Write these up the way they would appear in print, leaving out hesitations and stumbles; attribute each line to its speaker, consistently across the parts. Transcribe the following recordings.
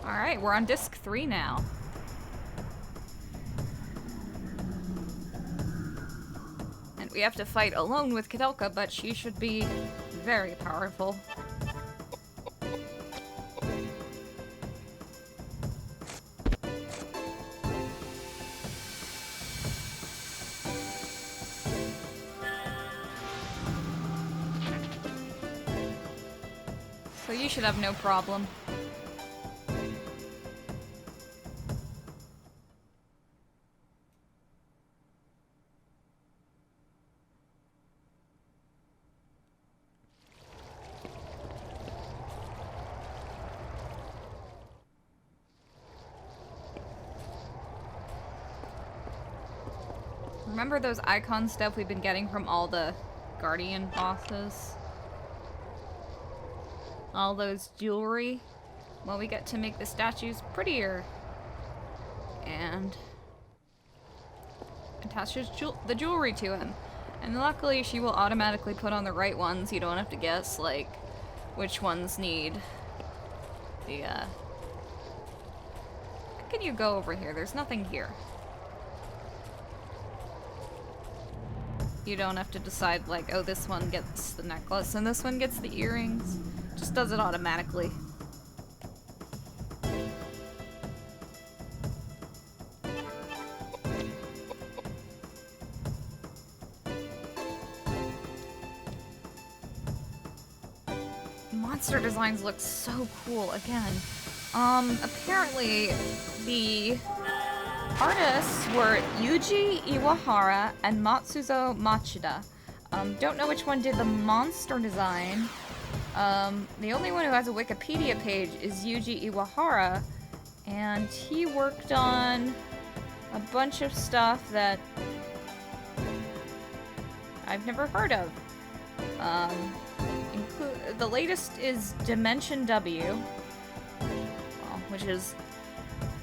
Speaker 1: Alright, we're on disc 3 now. And we have to fight alone with Koudelka, but she should be very powerful. So you should have no problem. Remember those icon stuff we've been getting from all the Guardian bosses? All those jewelry? Well, we get to make the statues prettier. And attaches the jewelry to him. And luckily she will automatically put on the right ones. You don't have to guess, like, which ones need the, How can you go over here? There's nothing here. You don't have to decide, like, oh, this one gets the necklace and this one gets the earrings. Just does it automatically. Monster designs look so cool again. Apparently the artists were Yuji Iwahara and Matsuzo Machida. Don't know which one did the monster design. The only one who has a Wikipedia page is Yuji Iwahara, and he worked on a bunch of stuff that I've never heard of. The latest is Dimension W, well, which is...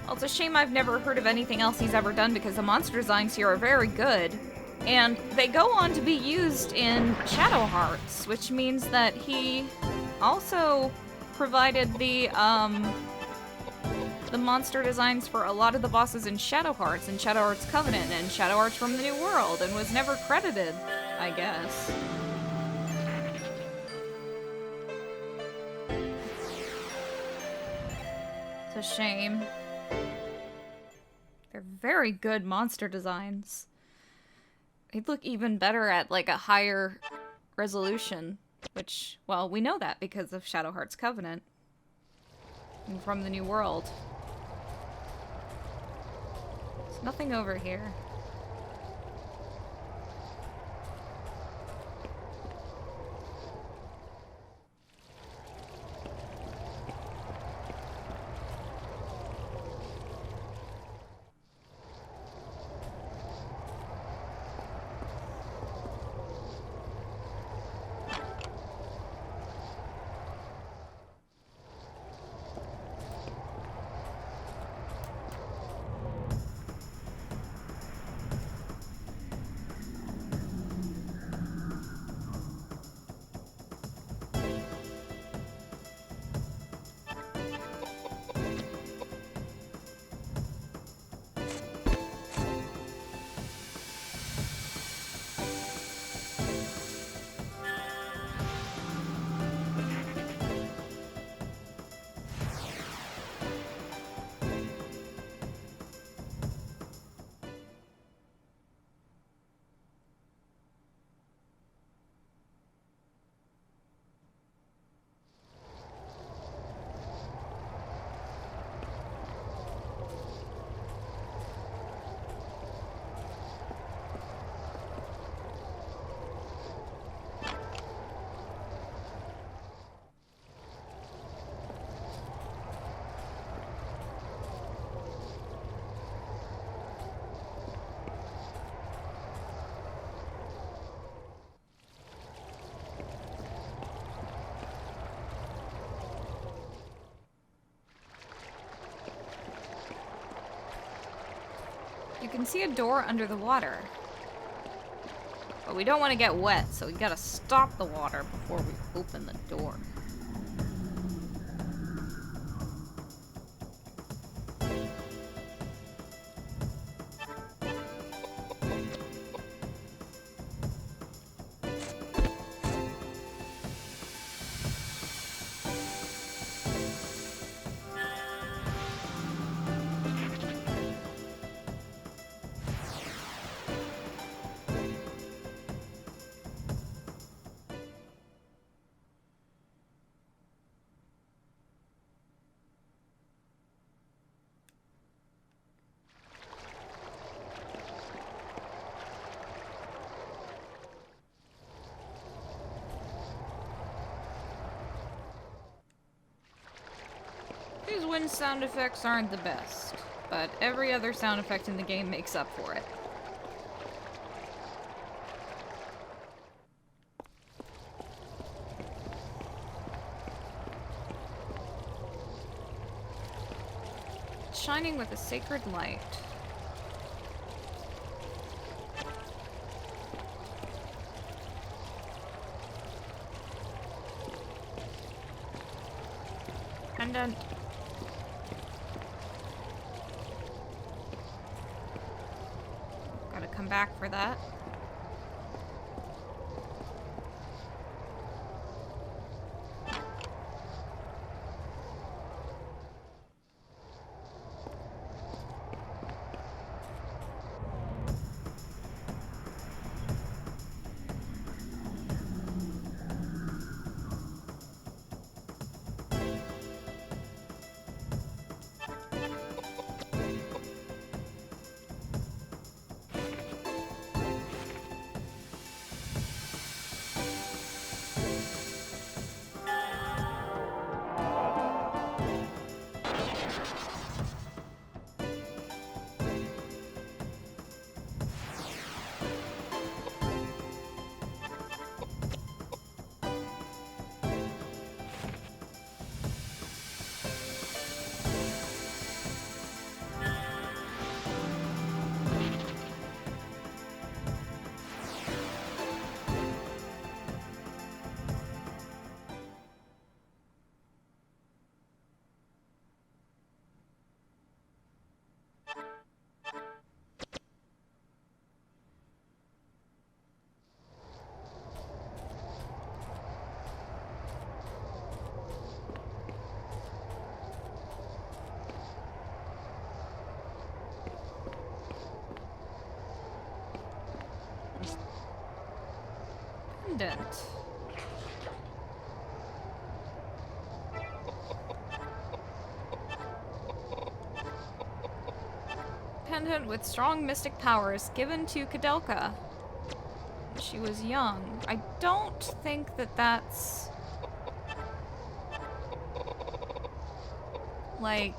Speaker 1: Well, it's a shame I've never heard of anything else he's ever done because the monster designs here are very good. And they go on to be used in Shadow Hearts, which means that he also provided the monster designs for a lot of the bosses in Shadow Hearts and Shadow Hearts Covenant and Shadow Hearts from the New World and was never credited, I guess. It's a shame. They're very good monster designs. They'd look even better at, like, a higher resolution, which, well, we know that because of Shadow Hearts Covenant and from the New World. There's nothing over here. You can see a door under the water. But we don't want to get wet, so we gotta stop the water before we open the door. wind sound effects aren't the best, but every other sound effect in the game makes up for it. Shining with a sacred light. Pendant. Gotta come back for that. Pendant. Pendant with strong mystic powers given to Koudelka when she was young. I don't think that that's like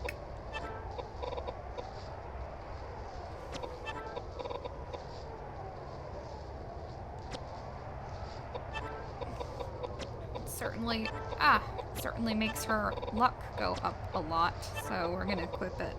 Speaker 1: certainly makes her luck go up a lot, so we're gonna equip it.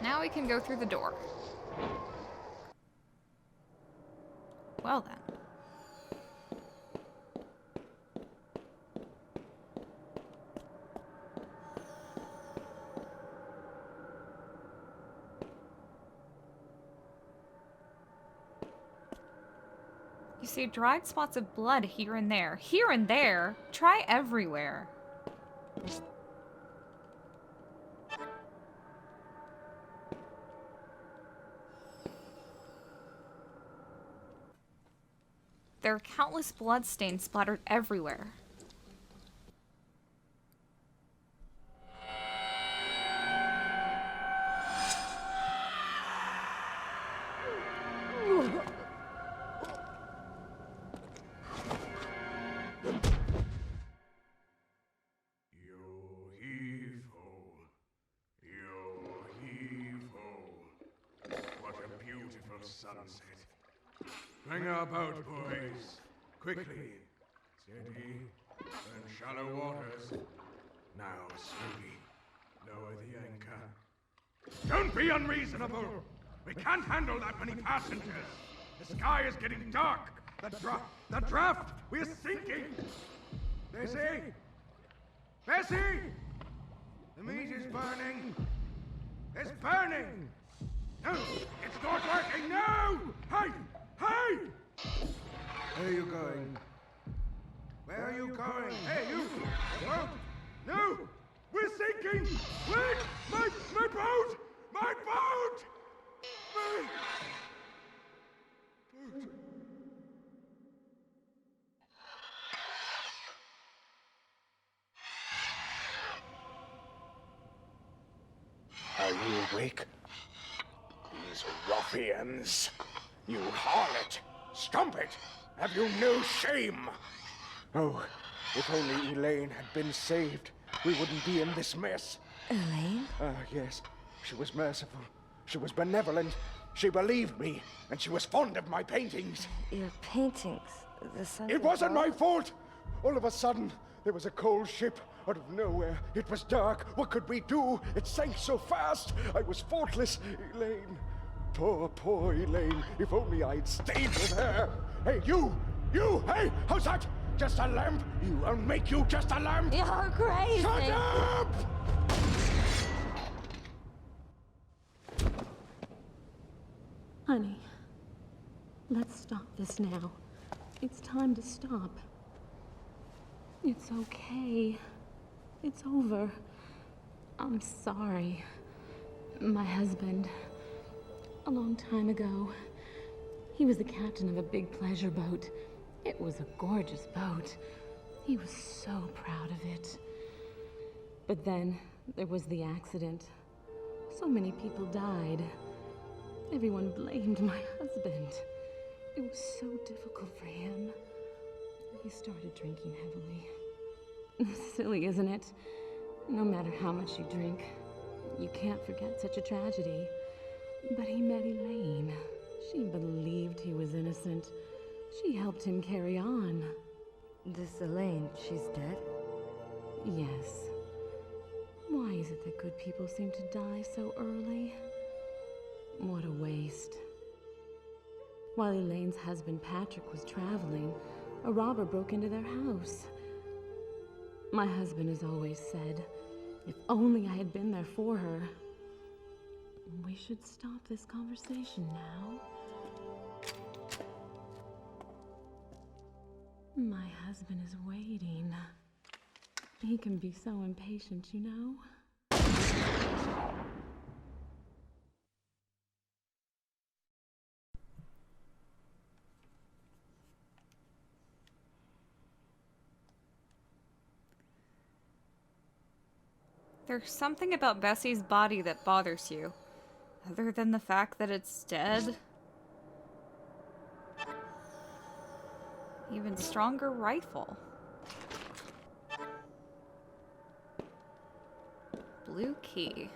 Speaker 1: Now we can go through the door. Well then. You see dried spots of blood here and there. Here and there? Try everywhere. There are countless bloodstains splattered everywhere.
Speaker 2: sunset. Bring our boat, boys. Quickly. Steady. We're in shallow waters. Now, slowly. Lower the anchor. Don't be unreasonable! We can't handle that many passengers! The sky is getting dark! The draft! We're sinking! Bessy! Bessy! The meat is burning! It's burning! No! It's not working! No! Hey! Hey! Where are you going? Where are you going? Hey, you! Boat! No! We're sinking! Wait! My boat! My boat! My boat!
Speaker 3: Are you awake? These ruffians! You harlot! Strumpet! Have you no shame? Oh, if only Elaine had been saved, we wouldn't be in this mess.
Speaker 4: Elaine?
Speaker 3: Yes. She was merciful. She was benevolent. She believed me, and she was fond of my paintings.
Speaker 4: Your paintings? The sun.
Speaker 3: It wasn't my fault! All of a sudden, there was a cold ship out of nowhere. It was dark. What could we do? It sank so fast. I was faultless. Elaine. Poor Elaine. If only I'd stayed with her. Hey, you! Hey, how's that? Just a lamp? I'll make you just a lamp!
Speaker 4: You're crazy!
Speaker 3: Shut up!
Speaker 5: Honey, let's stop this now. It's time to stop. It's okay. It's over. I'm sorry. My husband, a long time ago, he was the captain of a big pleasure boat. It was a gorgeous boat. He was so proud of it. But then there was the accident. So many people died. Everyone blamed my husband. It was so difficult for him. He started drinking heavily. Silly, isn't it? No matter how much you drink, you can't forget such a tragedy. But he met Elaine. She believed he was innocent. She helped him carry on.
Speaker 4: This Elaine, she's dead?
Speaker 5: Yes. Why is it that good people seem to die so early? What a waste. While Elaine's husband Patrick was traveling, a robber broke into their house. My husband has always said, if only I had been there for her. We should stop this conversation now. My husband is waiting. He can be so impatient, you know?
Speaker 1: There's something about Bessy's body that bothers you, other than the fact that it's dead. Even stronger rifle. Blue key.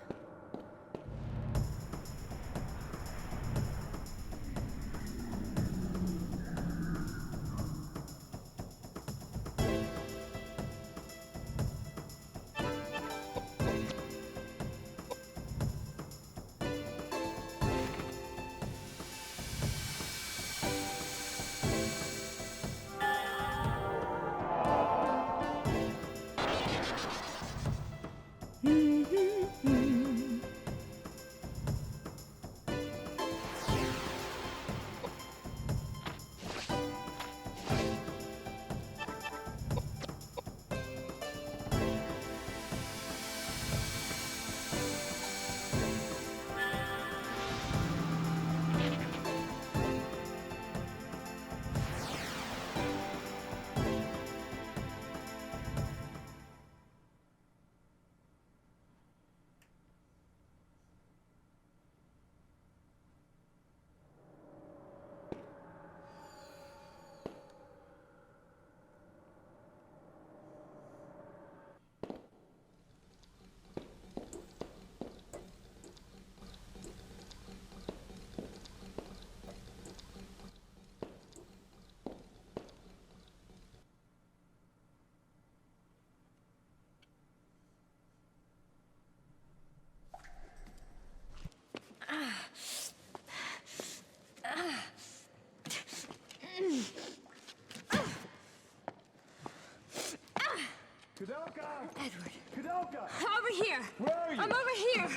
Speaker 4: Edward.
Speaker 3: Koudelka!
Speaker 4: Over here!
Speaker 3: Where are you?
Speaker 4: I'm over here!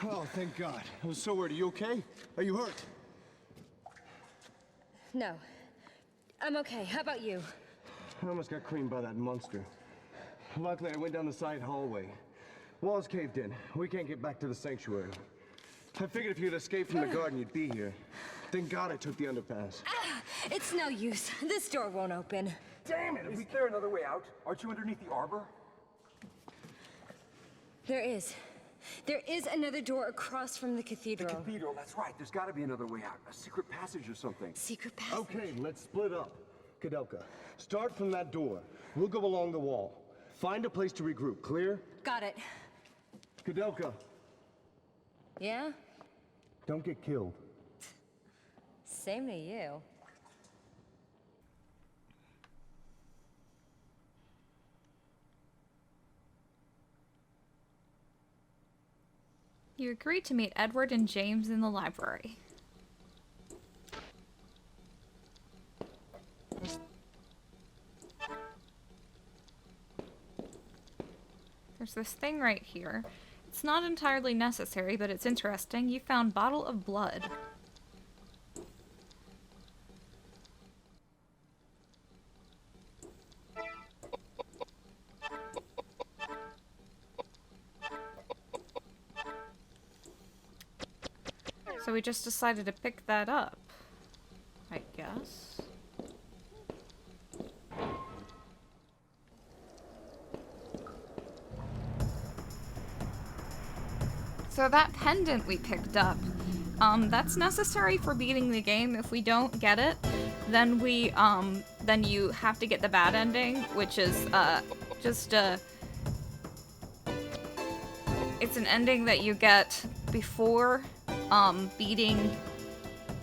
Speaker 3: Oh, thank God. I was so worried. Are you okay? Are you hurt?
Speaker 4: No. I'm okay. How about you?
Speaker 3: I almost got creamed by that monster. Luckily, I went down the side hallway. Walls caved in. We can't get back to the sanctuary. I figured if you'd escaped from the garden, you'd be here. Thank God I took the underpass.
Speaker 4: It's no use. This door won't open.
Speaker 6: Damn it! Is there another way out? Aren't you underneath the arbor?
Speaker 4: There is. There is another door across from the cathedral.
Speaker 6: The cathedral, that's right. There's gotta be another way out. A secret passage or something.
Speaker 4: Secret passage.
Speaker 3: Okay, let's split up. Koudelka, start from that door. We'll go along the wall. Find a place to regroup. Clear?
Speaker 4: Got it.
Speaker 3: Koudelka,
Speaker 4: Yeah?
Speaker 3: don't get killed.
Speaker 4: Same to you.
Speaker 1: You agreed to meet Edward and James in the library. There's this thing right here. It's not entirely necessary, but it's interesting. You found bottle of blood. So we just decided to pick that up, I guess. So that pendant we picked up, that's necessary for beating the game. If we don't get it, then then you have to get the bad ending, which is, it's an ending that you get before, beating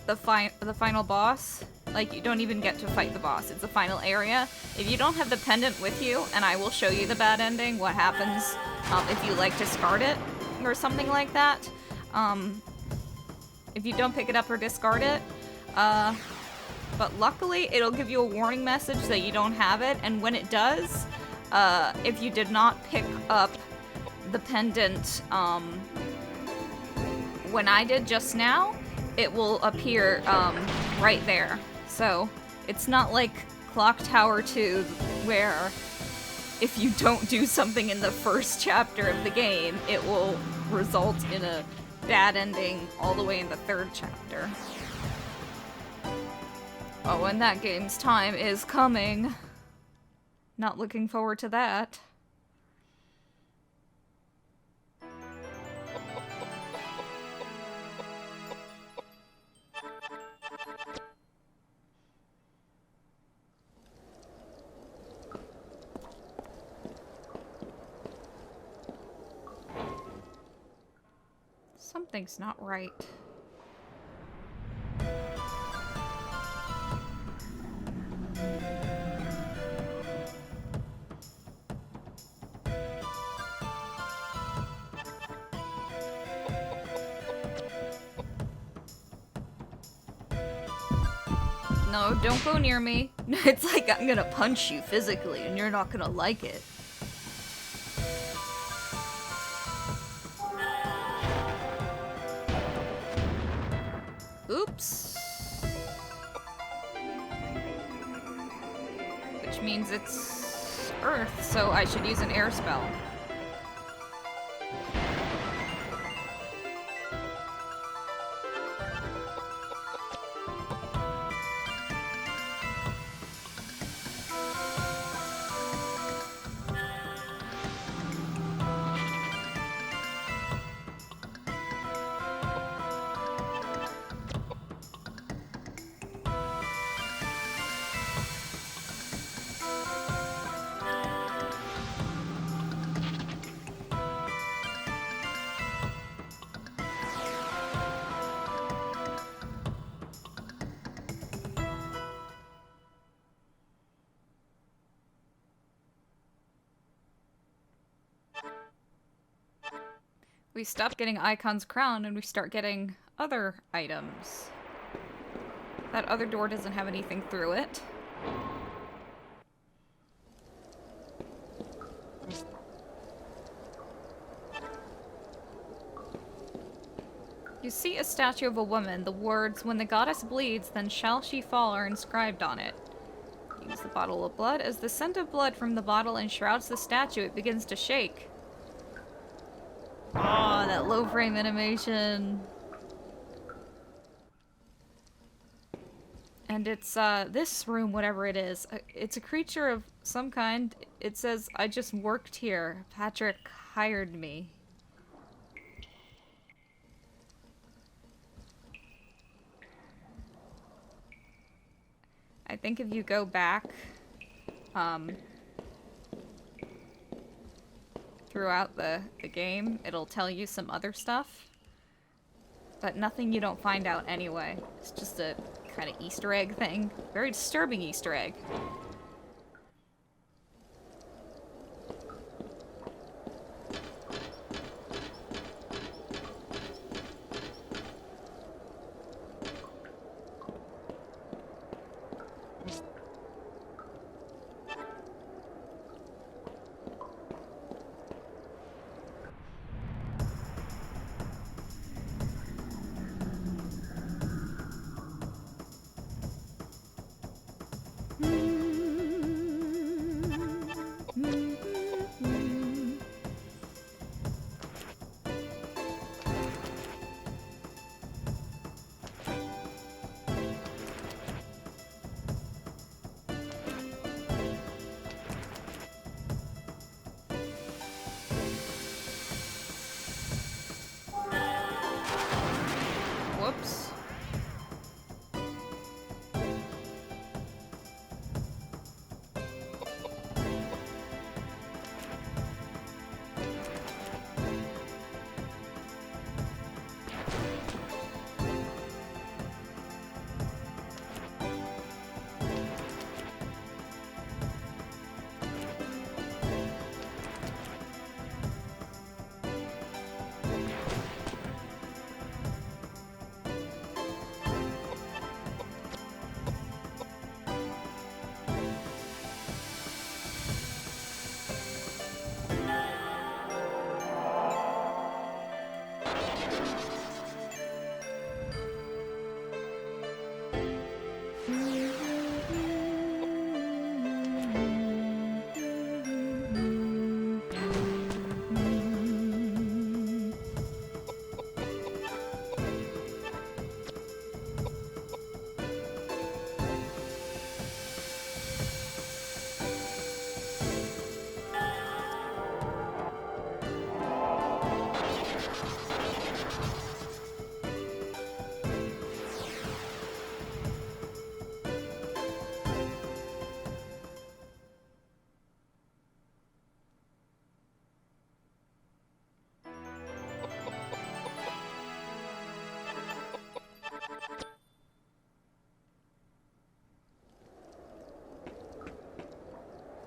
Speaker 1: the final boss. Like, you don't even get to fight the boss. It's the final area. If you don't have the pendant with you, and I will show you the bad ending, what happens, if you, like, discard it, or something like that. If you don't pick it up or discard it, but luckily it'll give you a warning message that you don't have it, and when it does, if you did not pick up the pendant, when I did just now, it will appear, right there. So, it's not like Clock Tower 2, where if you don't do something in the first chapter of the game, it will result in a bad ending all the way in the third chapter. Oh, and that game's time is coming. Not looking forward to that. Something's not right. No, don't go near me. It's like I'm gonna punch you physically and you're not gonna like it. Oops. Which means it's Earth, so I should use an air spell. We stop getting Icon's crown and we start getting other items. That other door doesn't have anything through it. You see a statue of a woman. The words, "When the goddess bleeds, then shall she fall," are inscribed on it. Use the bottle of blood. As the scent of blood from the bottle enshrouds the statue, it begins to shake. Oh, that low frame animation. And it's, this room, whatever it is, it's a creature of some kind. It says, "I just worked here. Patrick hired me." I think if you go back, throughout the game, it'll tell you some other stuff. But nothing you don't find out anyway. It's just a kind of Easter egg thing. Very disturbing Easter egg. Whoops.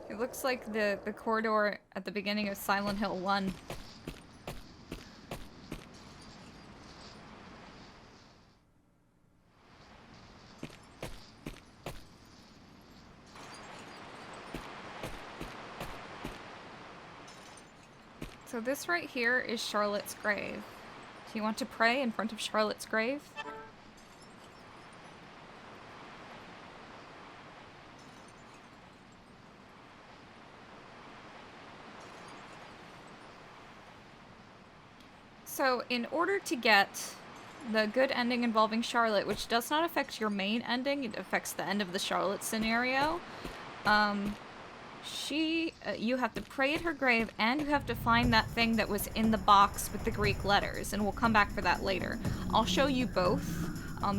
Speaker 1: It looks like the corridor at the beginning of Silent Hill 1. So this right here is Charlotte's grave. Do you want to pray in front of Charlotte's grave? So, in order to get the good ending involving Charlotte, which does not affect your main ending, it affects the end of the Charlotte scenario, you have to pray at her grave, and you have to find that thing that was in the box with the Greek letters, and we'll come back for that later. I'll show you both,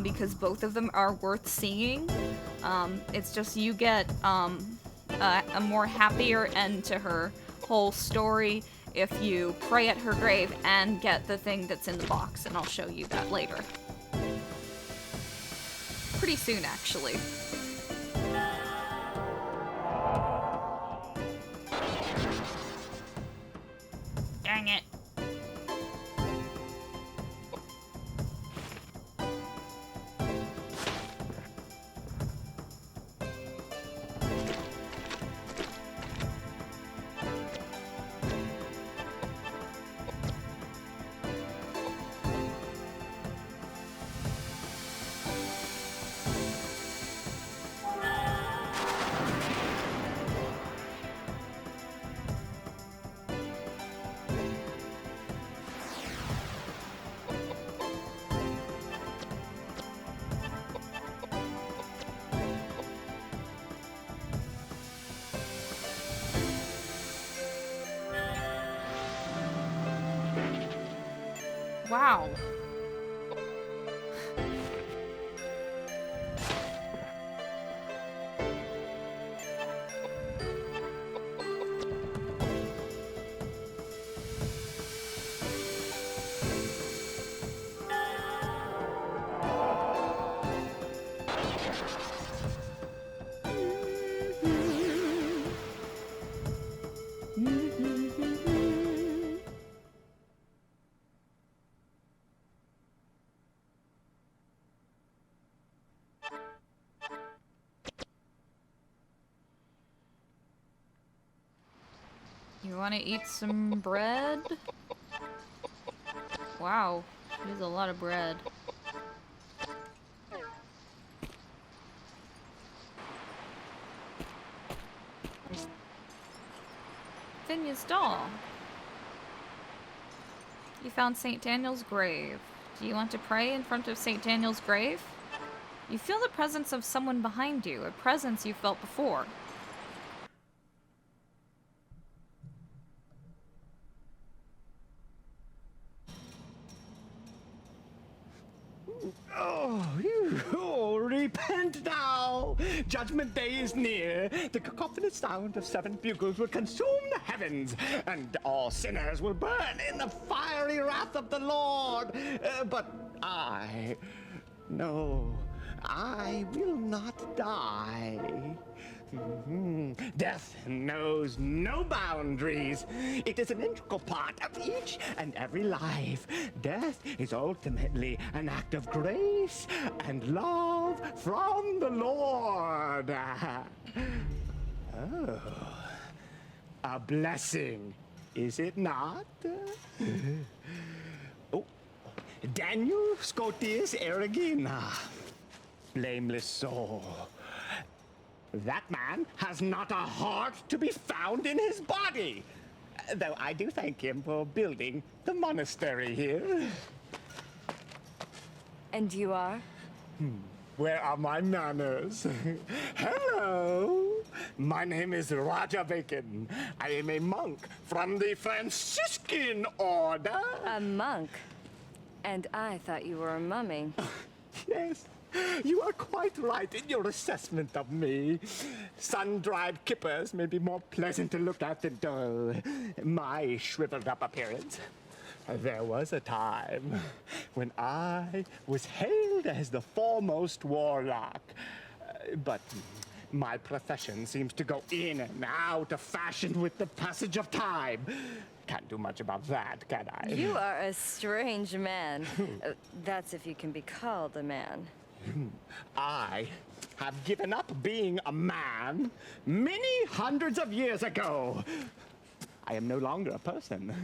Speaker 1: because both of them are worth seeing. It's just you get a more happier end to her whole story if you pray at her grave and get the thing that's in the box, and I'll show you that later. Pretty soon, actually. Dang it. Wow. You want to eat some bread? Wow, there's a lot of bread. Finya's doll. You found St. Daniel's grave. Do you want to pray in front of St. Daniel's grave? You feel the presence of someone behind you, a presence you felt before.
Speaker 7: Oh, repent now! Judgment day is near. The cacophonous sound of 7 bugles will consume the heavens, and all sinners will burn in the fiery wrath of the Lord. But I will not die. Death knows no boundaries. It is an integral part of each and every life. Death is ultimately an act of grace and love from the Lord. Oh, a blessing, is it not? Oh, Daniel Scotius Erigena, blameless soul. That man has not a heart to be found in his body. Though I do thank him for building the monastery here.
Speaker 4: And you are?
Speaker 7: Where are my manners? Hello! My name is Raja Bacon. I am a monk from the Franciscan order.
Speaker 4: A monk? And I thought you were a mummy.
Speaker 7: Yes. You are quite right in your assessment of me. Sun-dried kippers may be more pleasant to look at than my shriveled-up appearance. There was a time when I was hailed as the foremost warlock. But my profession seems to go in and out of fashion with the passage of time. Can't do much about that, can I?
Speaker 4: You are a strange man. That's if you can be called a man.
Speaker 7: I have given up being a man many hundreds of years ago. I am no longer a person,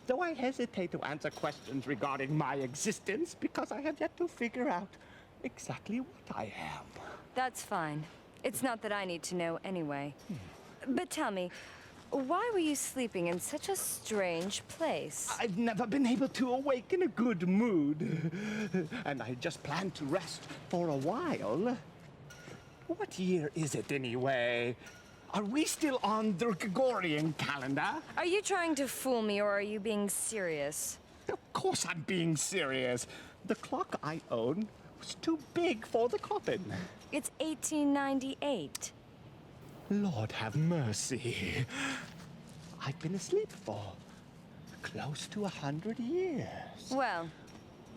Speaker 7: though I hesitate to answer questions regarding my existence because I have yet to figure out exactly what I am.
Speaker 4: That's fine. It's not that I need to know anyway. But tell me, why were you sleeping in such a strange place?
Speaker 7: I've never been able to awake in a good mood, and I just planned to rest for a while. What year is it anyway? Are we still on the Gregorian calendar?
Speaker 4: Are you trying to fool me, or are you being serious?
Speaker 7: Of course I'm being serious. The clock I own was too big for the coffin.
Speaker 4: It's 1898.
Speaker 7: Lord have mercy. I've been asleep for close to 100 years.
Speaker 4: Well,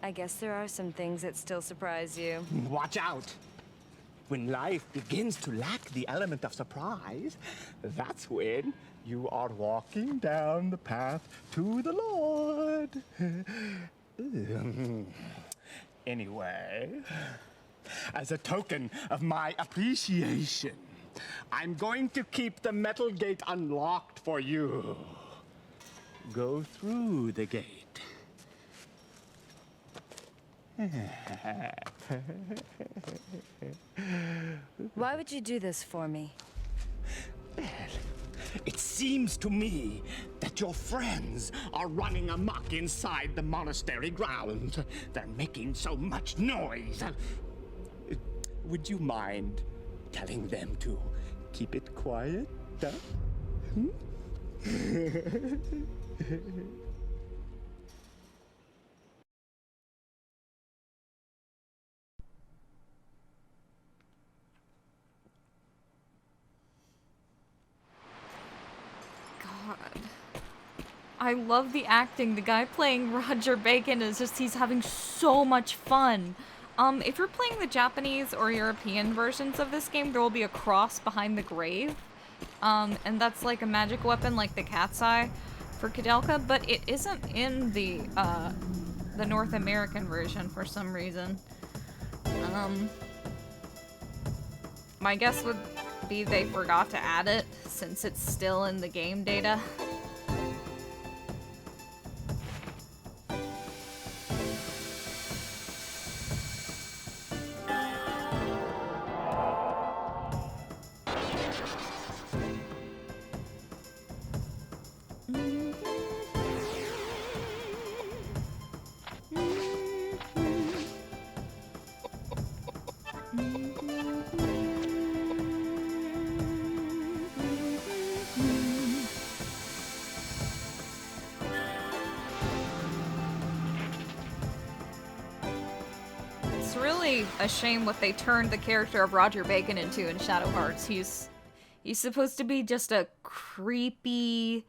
Speaker 4: I guess there are some things that still surprise you.
Speaker 7: Watch out. When life begins to lack the element of surprise, that's when you are walking down the path to the Lord. Anyway, as a token of my appreciation, I'm going to keep the metal gate unlocked for you. Go through the gate.
Speaker 4: Why would you do this for me?
Speaker 7: Well, it seems to me that your friends are running amok inside the monastery grounds. They're making so much noise. Would you mind telling them to keep it quiet?
Speaker 1: I love the acting. The guy playing Roger Bacon is just, he's having so much fun. If you're playing the Japanese or European versions of this game, there will be a cross behind the grave. And that's like a magic weapon like the cat's eye for Koudelka, but it isn't in the North American version for some reason. My guess would be they forgot to add it since it's still in the game data. It's really a shame what they turned the character of Roger Bacon into in Shadow Hearts. He's supposed to be just a creepy,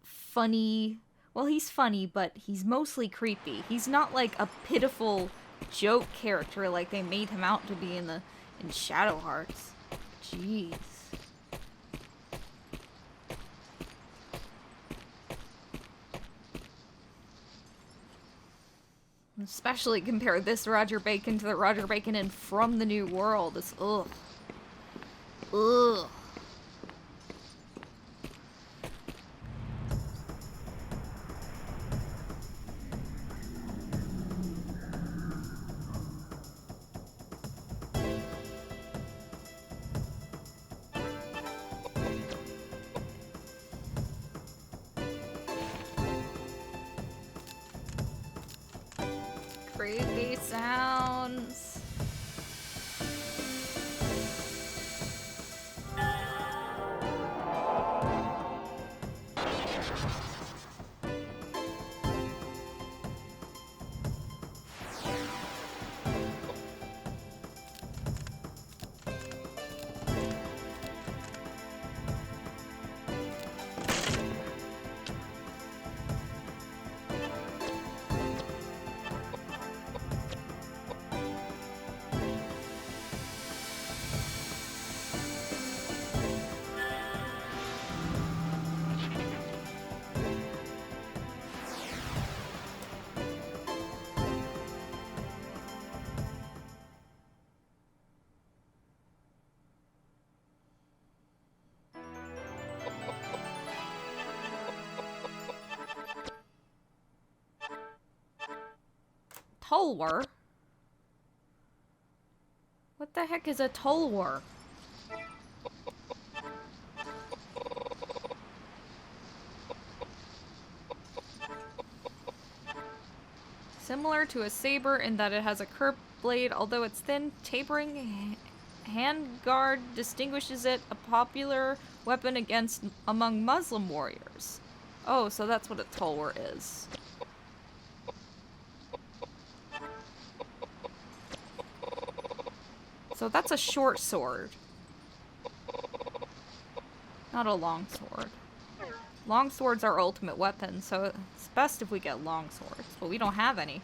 Speaker 1: funny... Well, he's funny, but he's mostly creepy. He's not like a pitiful joke character like they made him out to be in Shadow Hearts. Jeez. Especially compare this Roger Bacon to the Roger Bacon in From the New World. It's ugh. Ugh. Creepy sounds. Tolwar? What the heck is a Tolwar? Similar to a saber in that it has a curved blade, although its thin, tapering handguard distinguishes it a popular weapon among Muslim warriors. Oh, so that's what a Tolwar is. So that's a short sword. Not a long sword. Long swords are ultimate weapons, so it's best if we get long swords, but we don't have any.